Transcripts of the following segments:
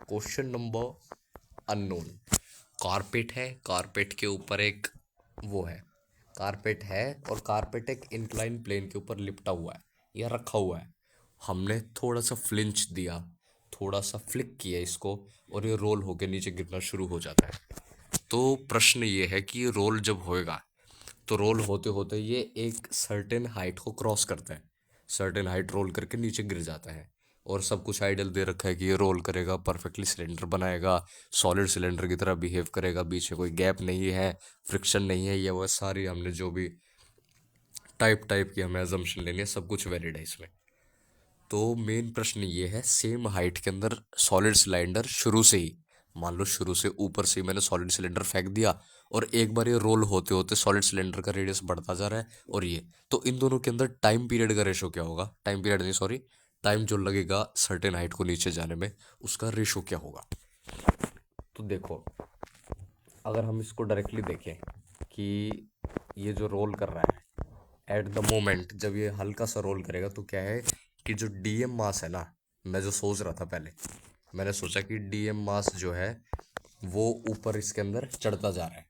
Question number unknown. Carpet है, carpet के ऊपर एक वो है, कारपेट है और कारपेट एक इंक्लाइन प्लेन के ऊपर लिपटा हुआ है या रखा हुआ है। हमने थोड़ा सा फ्लिंच दिया, थोड़ा सा फ्लिक किया इसको और ये रोल होके नीचे गिरना शुरू हो जाता है। तो प्रश्न ये है कि ये रोल जब होएगा तो रोल होते होते ये एक सर्टेन हाइट को क्रॉस करता है, सर्टेन हाइट रोल करके नीचे गिर जाता है। और सब कुछ आइडियल दे रखा है कि ये रोल करेगा, परफेक्टली सिलेंडर बनाएगा, सॉलिड सिलेंडर की तरह बिहेव करेगा, बीच में कोई गैप नहीं है, फ्रिक्शन नहीं है, ये वो सारी हमने जो भी टाइप टाइप की हमें अजम्पशन लेनी है सब कुछ वैलिड है इसमें। तो मेन प्रश्न ये है, सेम हाइट के अंदर सॉलिड सिलेंडर शुरू से ही, मान लो शुरू से ऊपर से ही मैंने सॉलिड सिलेंडर फेंक दिया और एक बार ये रोल होते होते सॉलिड सिलेंडर का रेडियस बढ़ता जा रहा है और ये, तो इन दोनों के अंदर टाइम पीरियड का रेशो क्या होगा, टाइम पीरियड नहीं सॉरी, टाइम जो लगेगा सर्टेन हाइट को नीचे जाने में उसका रेशो क्या होगा। तो देखो, अगर हम इसको डायरेक्टली देखें कि ये जो रोल कर रहा है एट द मोमेंट, जब ये हल्का सा रोल करेगा तो क्या है कि जो डीएम मास है ना, मैं जो सोच रहा था पहले, मैंने सोचा कि डीएम मास जो है वो ऊपर इसके अंदर चढ़ता जा रहा है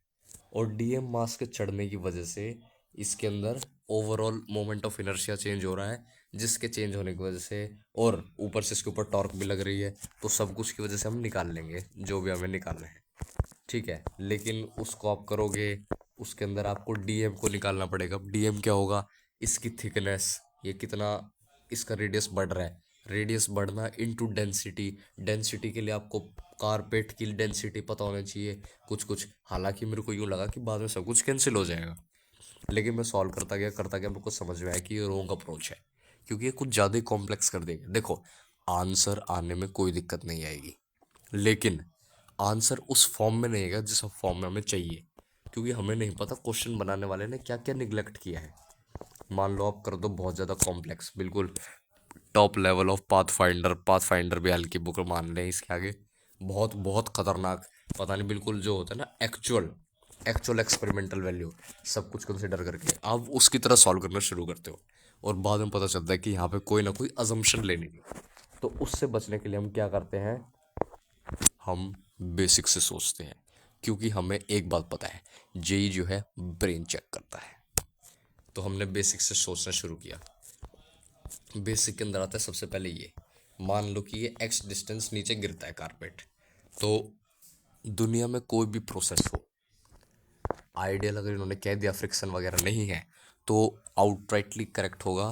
और डीएम मास के चढ़ने की वजह से इसके अंदर overall moment of inertia change हो रहा है, जिसके चेंज होने की वजह से और ऊपर से इसके ऊपर टॉर्क भी लग रही है, तो सब कुछ की वजह से हम निकाल लेंगे जो भी हमें निकालना है। ठीक है, लेकिन उसको आप करोगे उसके अंदर आपको डीएम को निकालना पड़ेगा। डीएम क्या होगा, इसकी थिकनेस, ये कितना इसका रेडियस बढ़ रहा है, रेडियस बढ़ना इनटू डेंसिटी, डेंसिटी के लिए आपको कारपेट की डेंसिटी पता होना चाहिए कुछ कुछ। हालांकि मेरे को यूँ लगा कि बाद में सब कुछ कैंसिल हो जाएगा, लेकिन मैं सॉल्व करता गया मेरे को समझ में आया कि ये रॉन्ग अप्रोच है, क्योंकि ये कुछ ज़्यादा ही कॉम्प्लेक्स कर देगा। देखो, आंसर आने में कोई दिक्कत नहीं आएगी, लेकिन आंसर उस फॉर्म में नहीं आएगा जिस फॉर्म में हमें चाहिए, क्योंकि हमें नहीं पता क्वेश्चन बनाने वाले ने क्या क्या निगलेक्ट किया है। मान लो आप कर दो बहुत ज़्यादा कॉम्प्लेक्स, बिल्कुल top level of path finder, path finder भी हल्की बुक मान लें इसके आगे, बहुत बहुत खतरनाक, पता नहीं बिल्कुल जो होता है ना एक्चुअल एक्चुअल एक्सपेरिमेंटल वैल्यू, सब कुछ कंसिडर करके आप उसकी तरह सॉल्व करना शुरू करते हो और बाद में पता चलता है कि यहाँ पे कोई ना कोई अजम्पशन लेनी है। तो उससे बचने के लिए हम क्या करते हैं, हम बेसिक से सोचते हैं, क्योंकि हमें एक बात पता है, जेई जो है ब्रेन चेक करता है। तो हमने बेसिक से सोचना शुरू किया। बेसिक के अंदर आता है सबसे पहले ये, मान लो कि ये एक्स डिस्टेंस नीचे गिरता है कारपेट, तो दुनिया में कोई भी प्रोसेस हो, आइडियल अगर इन्होंने कह दिया फ्रिक्शन वगैरह नहीं है, तो आउटराइटली करेक्ट होगा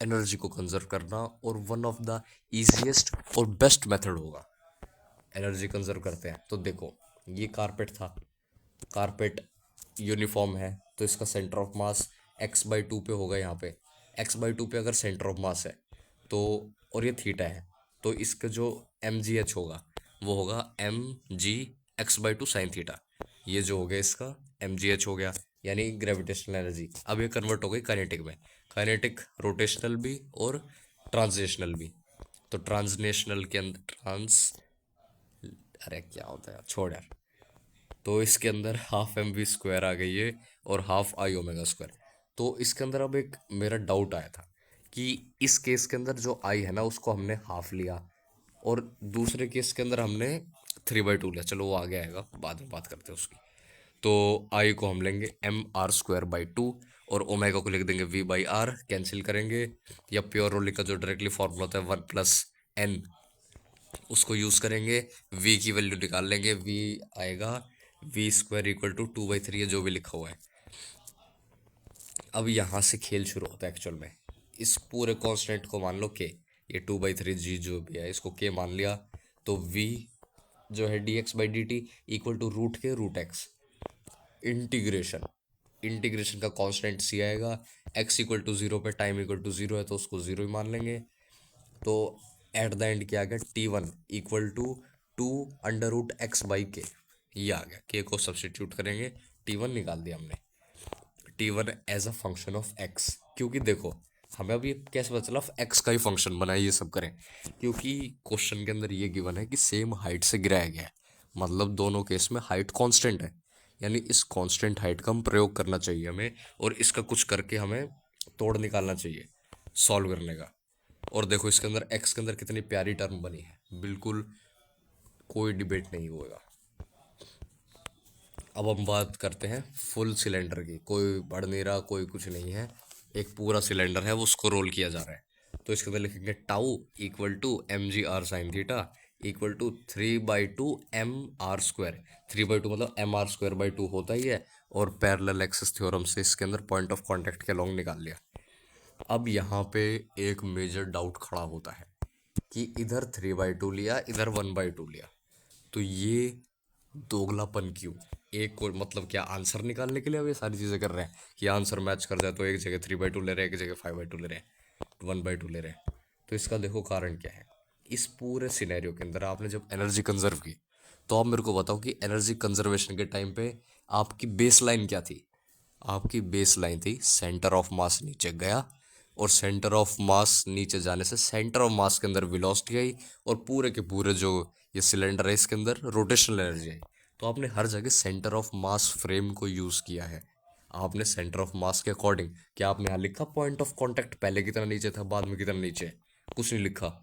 एनर्जी को कंजर्व करना, और वन ऑफ द इजीएस्ट और बेस्ट मेथड होगा एनर्जी कंजर्व करते हैं। तो देखो, ये कारपेट था, कारपेट यूनिफॉर्म है, तो इसका सेंटर ऑफ मास x/2 पे होगा। यहाँ पे x/2 पे अगर सेंटर ऑफ मास है तो, और ये थीटा है, तो इसका जो mgh होगा वो होगा mg(x/2 साइन थीटा), ये जो हो गया इसका mgh हो गया, यानी ग्रेविटेशनल एनर्जी। अब ये कन्वर्ट हो गई काइनेटिक में, काइनेटिक रोटेशनल भी और ट्रांसलेशनल भी। तो ट्रांसलेशनल के अंदर अरे क्या होता है छोड़ यार, तो इसके अंदर हाफ एम वी स्क्वायर आ गई है और हाफ आई ओमेगा स्क्वायर। तो इसके अंदर अब एक मेरा डाउट आया था कि इस केस के अंदर जो आई है ना उसको हमने हाफ लिया, और दूसरे केस के अंदर हमने 3/2 लिया, चलो वो आगे आएगा बाद में बात करते हैं उसकी। तो आई को हम लेंगे mr²/2 और ओमेगा को लिख देंगे v/r, कैंसिल करेंगे, या प्योर रोली का जो डायरेक्टली फॉर्मूला होता है 1+n, उसको यूज़ करेंगे, v की वैल्यू निकाल लेंगे, v आएगा v²= 2/3, जो भी लिखा हुआ है। अब यहाँ से खेल शुरू होता है एक्चुअल में, इस पूरे कांस्टेंट को मान लो k, ये 2/3 g जो भी है इसको k मान लिया, तो v जो है dx/dt =√k√x, इंटीग्रेशन, इंटीग्रेशन का कांस्टेंट c आएगा, x = 0 पे टाइम = 0 है तो उसको 0 ही मान लेंगे। तो एट द एंड क्या आ गया, T1 = 2√x/k, ये आ गया, k को सब्सटीट्यूट करेंगे, T1 निकाल दिया हमने, T1 as a function of x। क्योंकि देखो, हमें अब ये कैसे पता चला x का ही फंक्शन बना है, ये सब करें, क्योंकि क्वेश्चन के अंदर ये गिवन है कि सेम हाइट से गिराया गया है, मतलब दोनों केस में हाइट कांस्टेंट है, यानी इस कांस्टेंट हाइट का हम प्रयोग करना चाहिए हमें, और इसका कुछ करके हमें तोड़ निकालना चाहिए सॉल्व करने का। और देखो इसके अंदर एक्स के अंदर कितनी प्यारी टर्म बनी है, बिल्कुल कोई डिबेट नहीं होगा। अब हम बात करते हैं फुल सिलेंडर की, कोई बढ़ नहीं रहा, कोई कुछ नहीं है, एक पूरा सिलेंडर है वो उसको रोल किया जा रहा है। तो इसके अंदर लिखेंगे tau equal to M G R sine theta equal to 3/2 M R square. 3/2 मतलब एम आर स्क्वायर बाई 2 होता ही है, और पैरेलल एक्सिस थ्योरम से इसके अंदर पॉइंट ऑफ कांटेक्ट के लॉन्ग निकाल लिया। अब यहाँ पे एक मेजर डाउट खड़ा होता है कि इधर 3/2 लिया, इधर 1/2 लिया, तो ये दोगलापन क्यों? एक को मतलब क्या आंसर निकालने के लिए अब ये सारी चीज़ें कर रहे हैं कि आंसर मैच कर जाए, तो एक जगह 3/2 ले रहे हैं, एक जगह 5/2 ले रहे हैं, 1/2 ले रहे हैं। तो इसका देखो कारण क्या है। इस पूरे सिनेरियो के अंदर आपने जब एनर्जी कंजर्व की, तो आप मेरे को बताओ कि एनर्जी कंजर्वेशन के टाइम पे आपकी बेस लाइन क्या थी? आपकी बेस लाइन थी सेंटर ऑफ मास नीचे गया, और सेंटर ऑफ मास नीचे जाने से सेंटर ऑफ मास के अंदर वेलोसिटी आई, और पूरे के पूरे जो ये सिलेंडर है इसके अंदर रोटेशनल एनर्जी आई। तो आपने हर जगह सेंटर ऑफ मास फ्रेम को यूज़ किया है। आपने सेंटर ऑफ मास के अकॉर्डिंग, क्या आपने यहाँ लिखा पॉइंट ऑफ कांटेक्ट पहले की तरह नीचे था, बाद में की तरह नीचे? कुछ नहीं लिखा।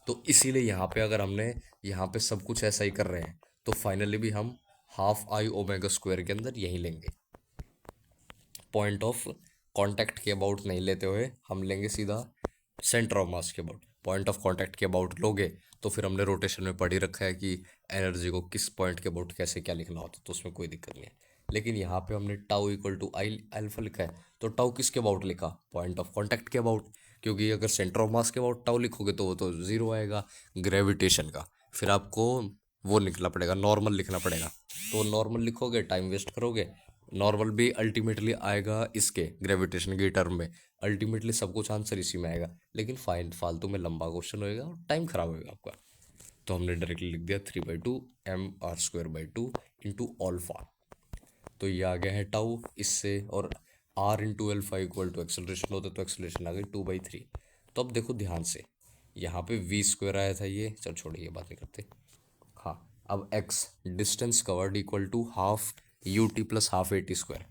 तो इसीलिए यहाँ पे अगर हमने यहाँ पे सब कुछ ऐसा ही कर रहे हैं, तो फाइनली भी हम हाफ आई ओमेगा स्क्वायर के अंदर यही लेंगे। पॉइंट ऑफ कांटेक्ट के अबाउट नहीं लेते हुए हम लेंगे सीधा सेंटर ऑफ मास के अबाउट। पॉइंट ऑफ कांटेक्ट के अबाउट लोगे तो फिर हमने रोटेशन में पढ़ ही रखा है कि एनर्जी को किस पॉइंट के अबाउट कैसे क्या लिखना होता है, तो उसमें कोई दिक्कत नहीं है। लेकिन यहाँ पे हमने tau equal to I alpha लिखा है, तो टाउ किसके अबाउट लिखा? पॉइंट ऑफ कांटेक्ट के अबाउट। क्योंकि अगर सेंटर ऑफ मास के अबाउट टाउ लिखोगे तो वो तो जीरो आएगा ग्रेविटेशन का, फिर आपको वो लिखना पड़ेगा, नॉर्मल लिखना पड़ेगा। तो नॉर्मल लिखोगे टाइम वेस्ट करोगे, नॉर्मल भी अल्टीमेटली आएगा इसके ग्रेविटेशन के टर्म में, अल्टीमेटली सब कुछ आंसर इसी में आएगा, लेकिन फालतू में लंबा क्वेश्चन होएगा और टाइम खराब होएगा आपका। तो हमने डायरेक्टली लिख दिया 3/2 M R square by 2 into alpha. तो ये आ गया है टाउ इससे, और R into alpha equal to acceleration होता है, तो एक्सेलरेशन आ गई 2/3। तो अब देखो ध्यान से, यहाँ पे वी स्क्वायर आया था, ये चल छोड़िए ये बात नहीं करते। हाँ, अब X distance covered equal to half U T plus half A T square.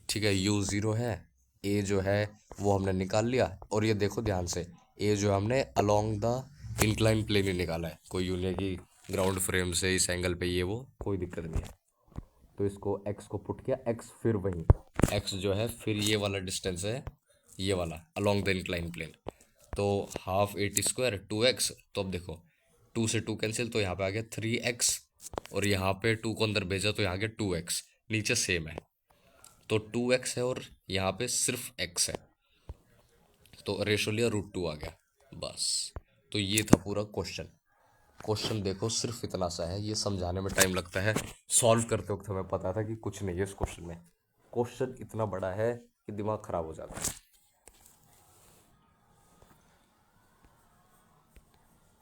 ठीक है, यू ज़ीरो है, ए जो है वो हमने निकाल लिया, और ये देखो ध्यान से, ए जो हमने अलोंग द इंक्लाइन प्लेन ही निकाला है, कोई यूं नहीं है कि ग्राउंड फ्रेम से इस एंगल पे ये वो, कोई दिक्कत नहीं है। तो इसको एक्स को पुट किया, एक्स फिर वही एक्स जो है फिर ये वाला डिस्टेंस है, ये वाला अलोंग द इंक्लाइन प्लेन, तो half A T square 2x। तो अब देखो 2 से 2 कैंसिल, तो यहाँ पे आ गया 3x, और यहाँ पे 2 को अंदर भेजा तो यहाँ आ गया 2x, नीचे सेम है, तो 2x है और यहाँ पे सिर्फ x है, तो रेशो लिया √2 आ गया बस। तो ये था पूरा क्वेश्चन। क्वेश्चन देखो सिर्फ इतना सा है, ये समझाने में टाइम लगता है, सॉल्व करते वक्त हमें पता था कि कुछ नहीं है इस क्वेश्चन में। क्वेश्चन इतना बड़ा है कि दिमाग खराब हो जाता है।